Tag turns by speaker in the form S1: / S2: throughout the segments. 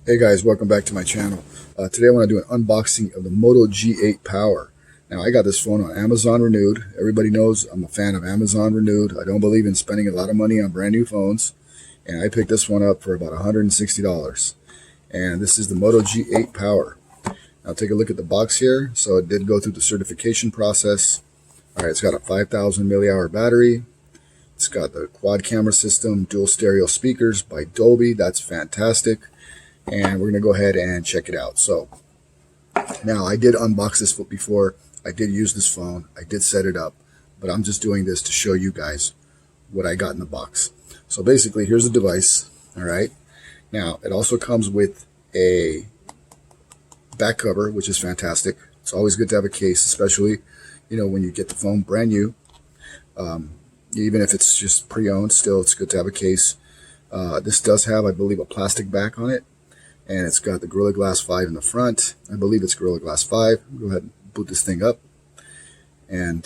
S1: Hey guys, welcome back to my channel. Today I want to do an unboxing of the Moto G8 Power. Now I got this phone on Amazon Renewed. Everybody knows I'm a fan of Amazon Renewed. I don't believe in spending a lot of money on brand new phones. And I picked this one up for about $160. And this is the Moto G8 Power. Now take a look at the box here. So it did go through the certification process. Alright, it's got a 5,000 millihour battery. It's got the quad camera system, dual stereo speakers by Dolby. That's fantastic. And we're going to go ahead and check it out. So now I did unbox this before. I did use this phone. I did set it up, but I'm just doing this to show you guys what I got in the box. So basically, here's the device. All right. Now it also comes with a back cover, which is fantastic. It's always good to have a case, especially, when you get the phone brand new. Even if it's just pre-owned, still it's good to have a case. This does have, I believe, a plastic back on it. And it's got the Gorilla Glass 5 in the front. I believe it's Gorilla Glass 5. Go ahead and boot this thing up. And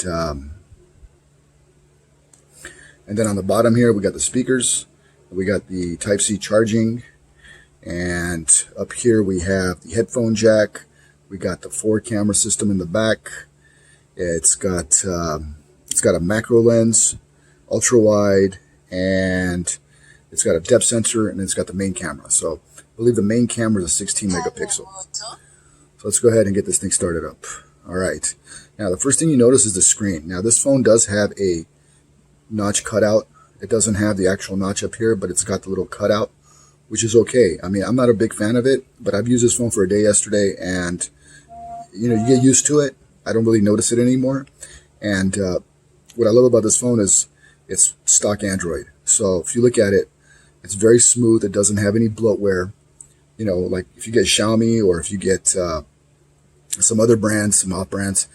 S1: then on the bottom here, we got the speakers. We got the Type-C charging. And up here, we have the headphone jack. We got the 4-camera system in the back. It's got a macro lens, ultra wide, and it's got a depth sensor, and it's got the main camera. So I believe the main camera is a 16 megapixel. So let's go ahead and get this thing started up. All right. Now the first thing you notice is the screen. Now this phone does have a notch cutout. It doesn't have the actual notch up here, but it's got the little cutout, which is okay. I mean, I'm not a big fan of it, but I've used this phone for a day yesterday, and you get used to it. I don't really notice it anymore. And what I love about this phone is it's stock Android. So if you look at it, it's very smooth. It doesn't have any bloatware. Like if you get Xiaomi or if you get some other brands, some off brands,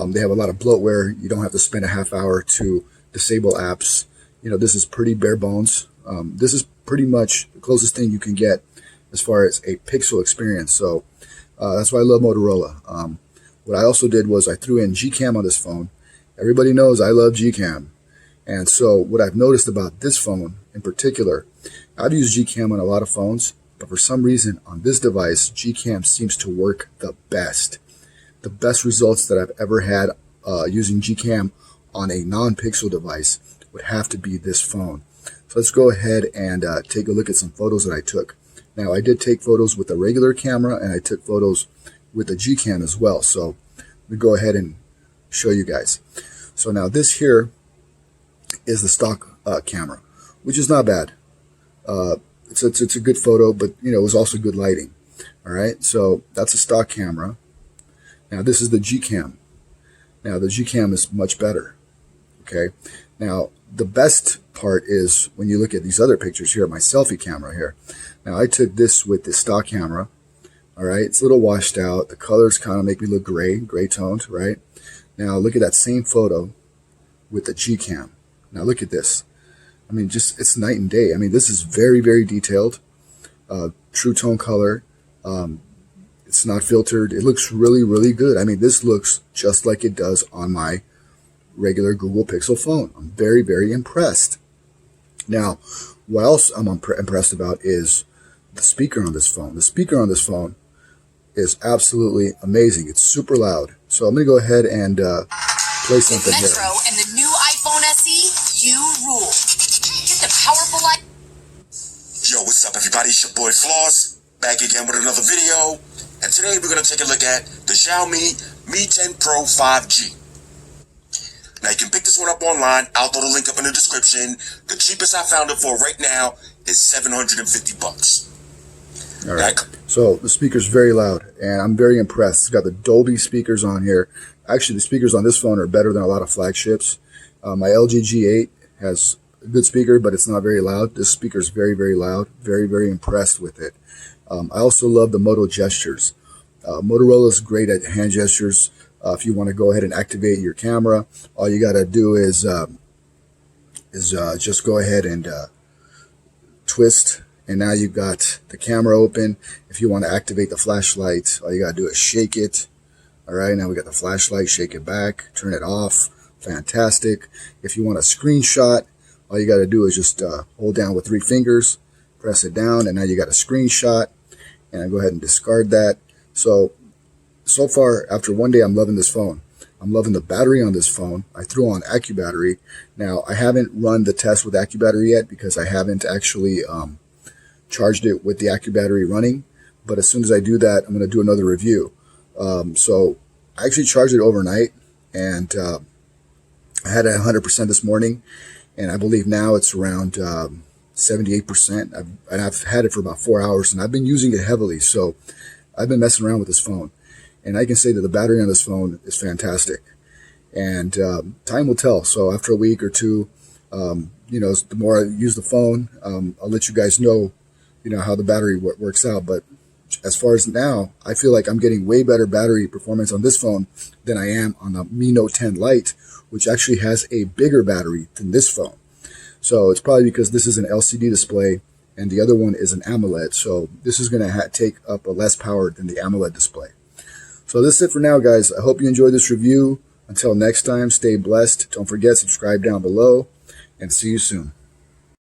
S1: they have a lot of bloatware. You don't have to spend a half hour to disable apps. This is pretty bare bones. This is pretty much the closest thing you can get as far as a pixel experience. So that's why I love Motorola. What I also did was I threw in GCAM on this phone. Everybody knows I love GCAM. And so what I've noticed about this phone in particular, I've used GCAM on a lot of phones, but for some reason on this device, GCAM seems to work the best. The best results that I've ever had using GCAM on a non-pixel device would have to be this phone. So let's go ahead and take a look at some photos that I took. Now I did take photos with a regular camera, and I took photos with the GCAM as well. So let me go ahead and show you guys. So now this here is the stock camera, which is not bad. It's a good photo, but it was also good lighting. All right, so that's a stock camera. Now this is the GCAM. Now the GCAM is much better. Okay, now the best part is when you look at these other pictures here, my selfie camera here. Now I took this with the stock camera. All right, it's a little washed out. The colors kind of make me look gray toned, right? Now look at that same photo with the GCAM. Now look at this. I mean, it's night and day. I mean, this is very, very detailed, true tone color. It's not filtered. It looks really, really good. I mean, this looks just like it does on my regular Google Pixel phone. I'm very, very impressed. Now, what else I'm impressed about is the speaker on this phone. The speaker on this phone is absolutely amazing. It's super loud. So I'm going to go ahead and play something here.
S2: Metro and the new iPhone SE, you rule. Get the powerful light.
S3: Yo, what's up, everybody? It's your boy Floss, back again with another video. And today we're going to take a look at the Xiaomi Mi 10 Pro 5G. Now, you can pick this one up online. I'll throw the link up in the description. The cheapest I found it for right now is $750.
S1: All right. So the speaker's very loud, and I'm very impressed. It's got the Dolby speakers on here. Actually, the speakers on this phone are better than a lot of flagships. My LG G8 has a good speaker, but it's not very loud. This speaker is very, very loud. Very, very impressed with it. I also love the Moto gestures. Motorola is great at hand gestures. If you want to go ahead and activate your camera, all you got to do is just go ahead and twist, and now you've got the camera open. If you want to activate the flashlight, all you got to do is shake it. All right, now we got the flashlight, shake it back, turn it off. Fantastic. If you want a screenshot, all you got to do is just hold down with 3 fingers, press it down, and now you got a screenshot. and I go ahead and discard that. So far, after one day, I'm loving this phone. I'm loving the battery on this phone. I threw on AccuBattery. Now, I haven't run the test with AccuBattery yet because I haven't actually charged it with the AccuBattery running. But as soon as I do that, I'm going to do another review. So I actually charged it overnight, and I had it at 100% this morning, and I believe now it's around 78%. And I've had it for about 4 hours, and I've been using it heavily. So I've been messing around with this phone, and I can say that the battery on this phone is fantastic. And time will tell. So after a week or two, the more I use the phone, I'll let you guys know, how the battery works out. But as far as now, I feel like I'm getting way better battery performance on this phone than I am on the Mi Note 10 Lite, which actually has a bigger battery than this phone. So it's probably because this is an LCD display and the other one is an AMOLED. So this is going to take up a less power than the AMOLED display. So this is it for now, guys. I hope you enjoyed this review. Until next time, stay blessed. Don't forget, subscribe down below, and see you soon.